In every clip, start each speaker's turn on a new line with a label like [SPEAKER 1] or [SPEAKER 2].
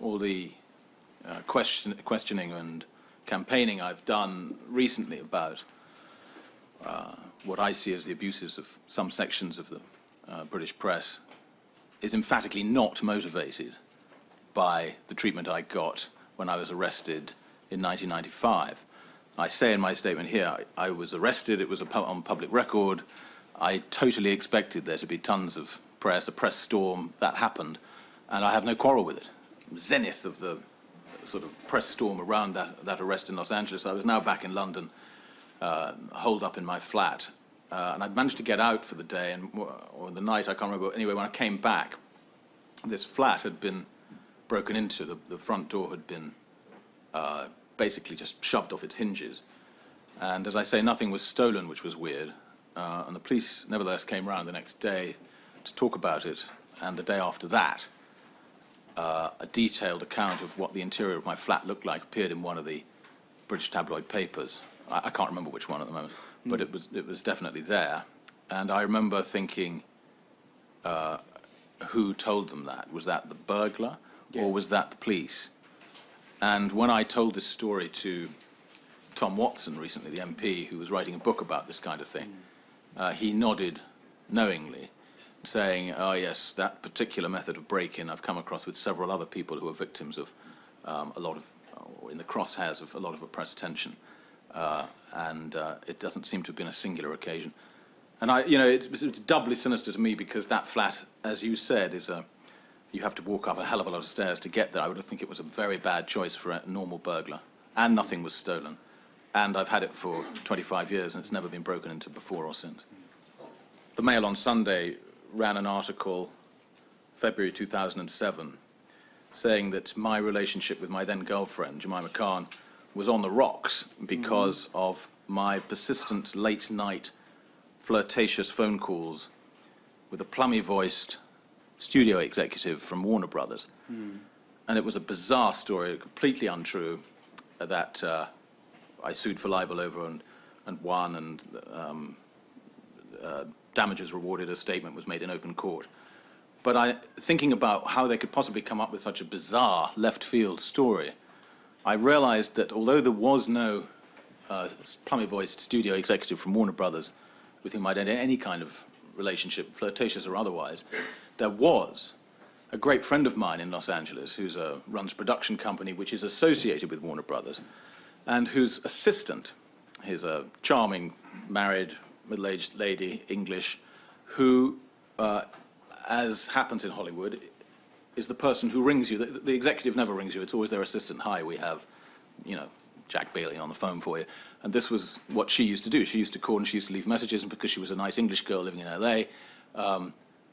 [SPEAKER 1] all the questioning and campaigning I've done recently about what I see as the abuses of some sections of the British press is emphatically not motivated by the treatment I got when I was arrested in 1995. I say in my statement here, I was arrested, it was on public record. I totally expected there to be tons of press, a press storm. That happened, and I have no quarrel with it. Zenith of the sort of press storm around that arrest in Los Angeles. I was now back in London, holed up in my flat, and I'd managed to get out for the day, or the night, I can't remember. Anyway, when I came back, this flat had been broken into. The front door had been basically just shoved off its hinges. And as I say, nothing was stolen, which was weird. And the police nevertheless came round the next day to talk about it. And the day after that, a detailed account of what the interior of my flat looked like appeared in one of the British tabloid papers. I can't remember which one at the moment, but it was definitely there. And I remember thinking, who told them that? Was that the burglar, yes, or was that the police? And when I told this story to Tom Watson recently, the MP, who was writing a book about this kind of thing, he nodded knowingly, saying, oh yes, that particular method of break-in I've come across with several other people who are victims of a lot of, or in the crosshairs of a lot of press attention. And it doesn't seem to have been a singular occasion. And it's doubly sinister to me because that flat, as you said, is you have to walk up a hell of a lot of stairs to get there. I would think it was a very bad choice for a normal burglar. And nothing was stolen. And I've had it for 25 years, and it's never been broken into before or since. The Mail on Sunday ran an article, February 2007, saying that my relationship with my then-girlfriend, Jemima Khan, was on the rocks because of my persistent late-night flirtatious phone calls with a plummy-voiced studio executive from Warner Brothers. And it was a bizarre story, completely untrue, that I sued for libel over and won, and damages rewarded. A statement was made in open court. But thinking about how they could possibly come up with such a bizarre left-field story, I realized that although there was no plummy-voiced studio executive from Warner Brothers with whom I'd had any kind of relationship, flirtatious or otherwise, there was a great friend of mine in Los Angeles who runs a production company which is associated with Warner Brothers, and whose assistant is a charming, married, middle-aged lady, English, who, as happens in Hollywood, is the person who rings you. The executive never rings you. It's always their assistant. Hi, we have, Jack Bailey on the phone for you. And this was what she used to do. She used to call and she used to leave messages, and because she was a nice English girl living in LA,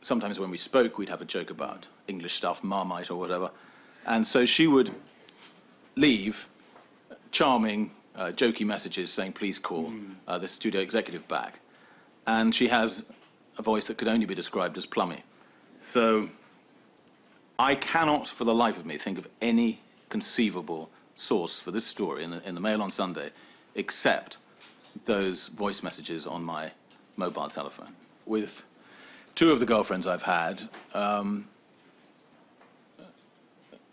[SPEAKER 1] sometimes when we spoke, we'd have a joke about English stuff, Marmite or whatever. And so she would leave charming, jokey messages saying, please call the studio executive back. And she has a voice that could only be described as plummy. So I cannot, for the life of me, think of any conceivable source for this story in the Mail on Sunday, except those voice messages on my mobile telephone. With two of the girlfriends I've had,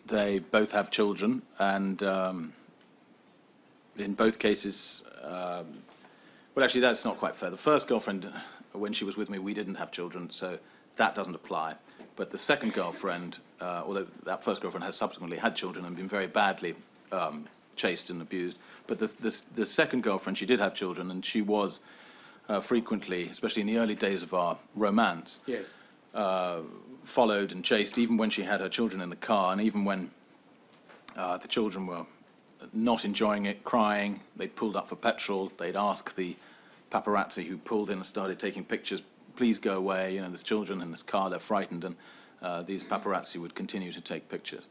[SPEAKER 1] they both have children, and in both cases, well, actually, that's not quite fair. The first girlfriend, when she was with me, we didn't have children, so that doesn't apply. But the second girlfriend, although that first girlfriend has subsequently had children and been very badly chased and abused, but the second girlfriend, she did have children, and she was frequently, especially in the early days of our romance,
[SPEAKER 2] yes,
[SPEAKER 1] followed and chased, even when she had her children in the car, and even when the children were not enjoying it, crying. They'd pulled up for petrol. They'd ask the paparazzi who pulled in and started taking pictures, please go away, there's children in this car, they're frightened, and these paparazzi would continue to take pictures.